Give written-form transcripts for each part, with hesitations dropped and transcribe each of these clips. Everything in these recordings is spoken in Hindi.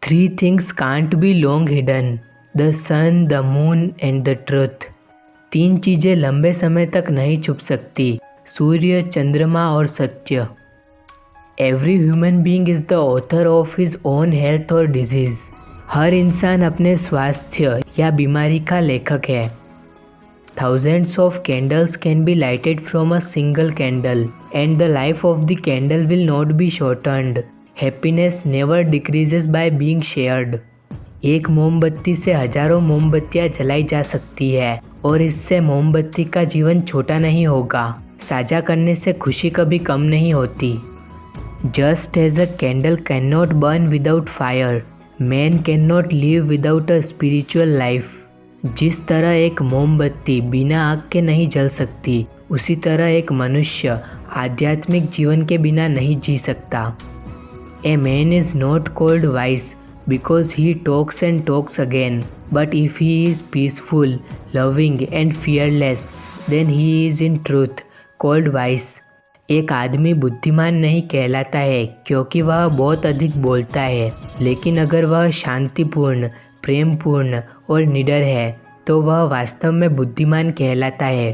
Three things can't be long hidden: the sun, the moon and the truth. तीन चीज़ें लंबे समय तक नहीं छुप सकती: सूर्य, चंद्रमा और सत्य। Every human being is the author of his own health और डिजीज़। हर इंसान अपने स्वास्थ्य या बीमारी का लेखक है। Thousands of candles can be lighted from a single candle, and the life of the candle will not be shortened. Happiness never decreases by being shared. एक मोमबत्ती से हजारों मोमबत्तियाँ जलाई जा सकती है और इससे मोमबत्ती का जीवन छोटा नहीं होगा। साझा करने से खुशी कभी कम नहीं होती। Just as a candle cannot burn without fire, man cannot live without a spiritual life. जिस तरह एक मोमबत्ती बिना आग के नहीं जल सकती, उसी तरह एक मनुष्य आध्यात्मिक जीवन के बिना नहीं जी सकता। A man is not called wise because he talks and talks again, but if he is peaceful, loving and fearless, then he is in truth called wise. एक आदमी बुद्धिमान नहीं कहलाता है क्योंकि वह बहुत अधिक बोलता है, लेकिन अगर वह शांतिपूर्ण, प्रेमपूर्ण और निडर है तो वह वास्तव में बुद्धिमान कहलाता है।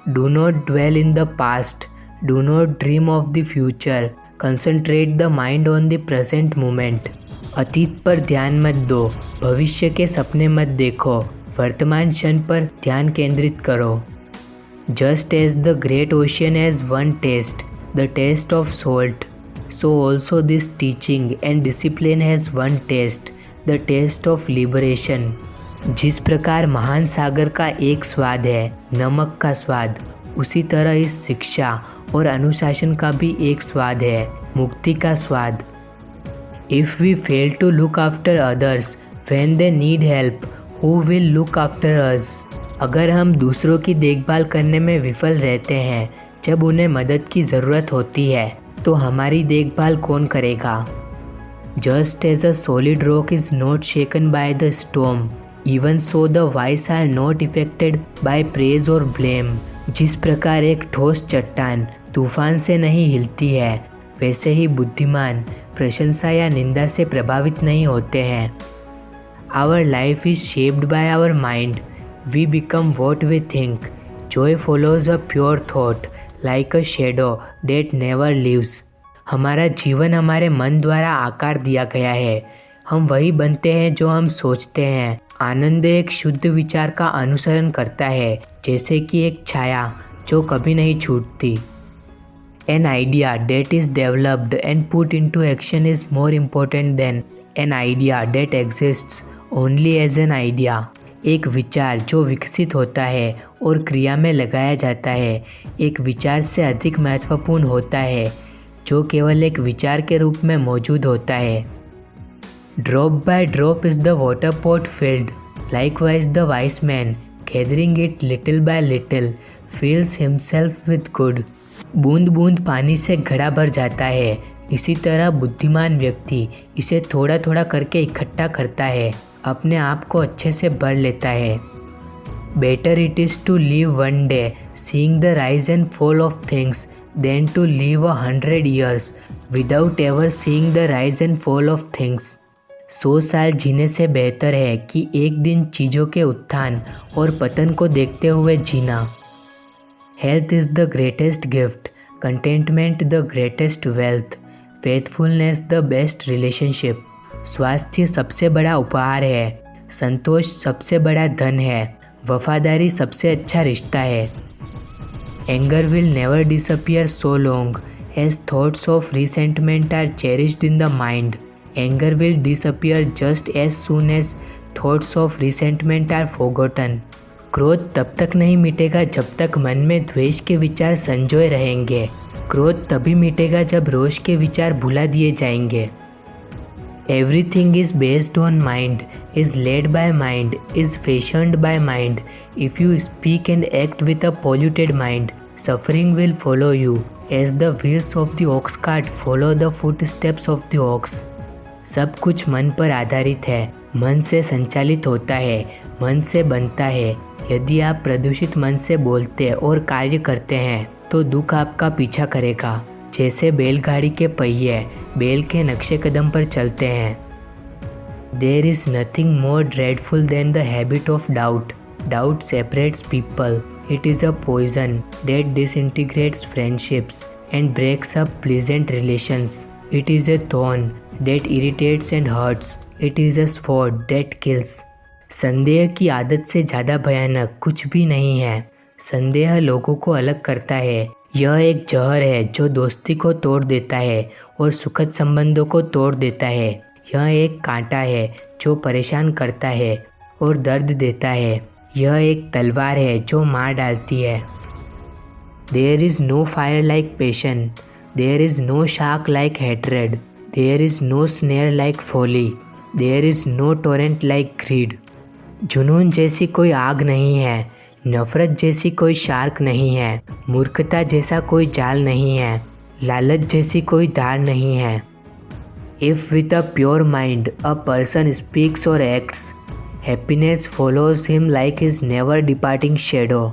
Do not dwell in the past, do not dream of the future, concentrate the mind on the present moment. अतीत पर ध्यान मत दो, भविष्य के सपने मत देखो, वर्तमान क्षण पर ध्यान केंद्रित करो। Just as the great ocean has one taste, the taste of salt, so also this teaching and discipline has one taste, the taste of liberation. जिस प्रकार महान सागर का एक स्वाद है, नमक का स्वाद, उसी तरह इस शिक्षा और अनुशासन का भी एक स्वाद है, मुक्ति का स्वाद। If we fail to look after others when they need help, who will look after us? अगर हम दूसरों की देखभाल करने में विफल रहते हैं जब उन्हें मदद की ज़रूरत होती है, तो हमारी देखभाल कौन करेगा? Just as a solid rock is not shaken by the storm, even so the wise are not affected by praise or blame. जिस प्रकार एक ठोस चट्टान तूफान से नहीं हिलती है, वैसे ही बुद्धिमान प्रशंसा या निंदा से प्रभावित नहीं होते हैं। Our life is shaped by our mind, we become what we think, joy follows a pure thought like a shadow that never leaves. हमारा जीवन हमारे मन द्वारा आकार दिया गया है, हम वही बनते हैं जो हम सोचते हैं। आनंद एक शुद्ध विचार का अनुसरण करता है, जैसे कि एक छाया जो कभी नहीं छूटती। An idea that is developed and put into action is more important than an idea that exists only as an idea. एक विचार जो विकसित होता है और क्रिया में लगाया जाता है, एक विचार से अधिक महत्वपूर्ण होता है जो केवल एक विचार के रूप में मौजूद होता है। Drop by drop is the water pot filled. Likewise the wise man, gathering it little by little, fills himself with good. बूंद बूंद पानी से घड़ा भर जाता है, इसी तरह बुद्धिमान व्यक्ति इसे थोड़ा थोड़ा करके इकट्ठा करता है, अपने आप को अच्छे से भर लेता है। Better it is to live one day seeing the rise and fall of things than to live 100 years without ever seeing the rise and fall of things. 100 साल जीने से बेहतर है कि एक दिन चीज़ों के उत्थान और पतन को देखते हुए जीना। Health is the greatest gift, contentment the greatest wealth, faithfulness the best relationship. स्वास्थ्य सबसे बड़ा उपहार है, संतोष सबसे बड़ा धन है, वफादारी सबसे अच्छा रिश्ता है। Anger will never disappear so long as thoughts of resentment are cherished in the mind. Anger will disappear just as soon as thoughts of resentment are forgotten. क्रोध तब तक नहीं मिटेगा जब तक मन में द्वेष के विचार संजोए रहेंगे। क्रोध तभी मिटेगा जब रोष के विचार भुला दिए जाएंगे। Everything is based on mind, is led by mind, is fashioned by mind. If you speak and act with a polluted mind, suffering will follow you, as the wheels of the ox cart follow the footsteps of the ox. सब कुछ मन पर आधारित है, मन से संचालित होता है, मन से बनता है। यदि आप प्रदूषित मन से बोलते और कार्य करते हैं तो दुख आपका पीछा करेगा। जैसे बैलगाड़ी के पहिए बैल के नक्शे कदम पर चलते हैं। There is nothing more dreadful than the habit of doubt. Doubt separates people. It is a poison that disintegrates friendships and breaks up pleasant relations. It is a thorn that irritates and hurts. It is a sword that kills. संदेह की आदत से ज़्यादा भयानक कुछ भी नहीं है। संदेह लोगों को अलग करता है। यह एक जहर है जो दोस्ती को तोड़ देता है और सुखद संबंधों को तोड़ देता है। यह एक कांटा है जो परेशान करता है और दर्द देता है। यह एक तलवार है जो मार डालती है। There is no fire like passion. There is no shark like hatred. There is no snare like folly. There is no torrent like greed. जुनून जैसी कोई आग नहीं है, नफरत जैसी कोई शार्क नहीं है, मूर्खता जैसा कोई जाल नहीं है, लालच जैसी कोई धार नहीं है। If with a pure mind a person speaks or acts, happiness follows him like his never departing shadow.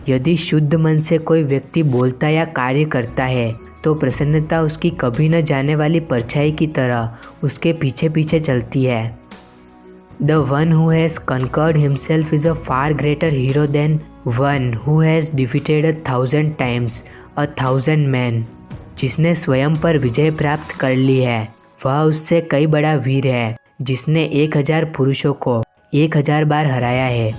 यदि शुद्ध मन से कोई व्यक्ति बोलता या कार्य करता है तो प्रसन्नता उसकी कभी न जाने वाली परछाई की तरह उसके पीछे पीछे चलती है। The one who has conquered himself is a far greater hero than one who has defeated 1,000 times 1,000 men. जिसने स्वयं पर विजय प्राप्त कर ली है वह उससे कई बड़ा वीर है जिसने 1,000 पुरुषों को 1,000 बार हराया है।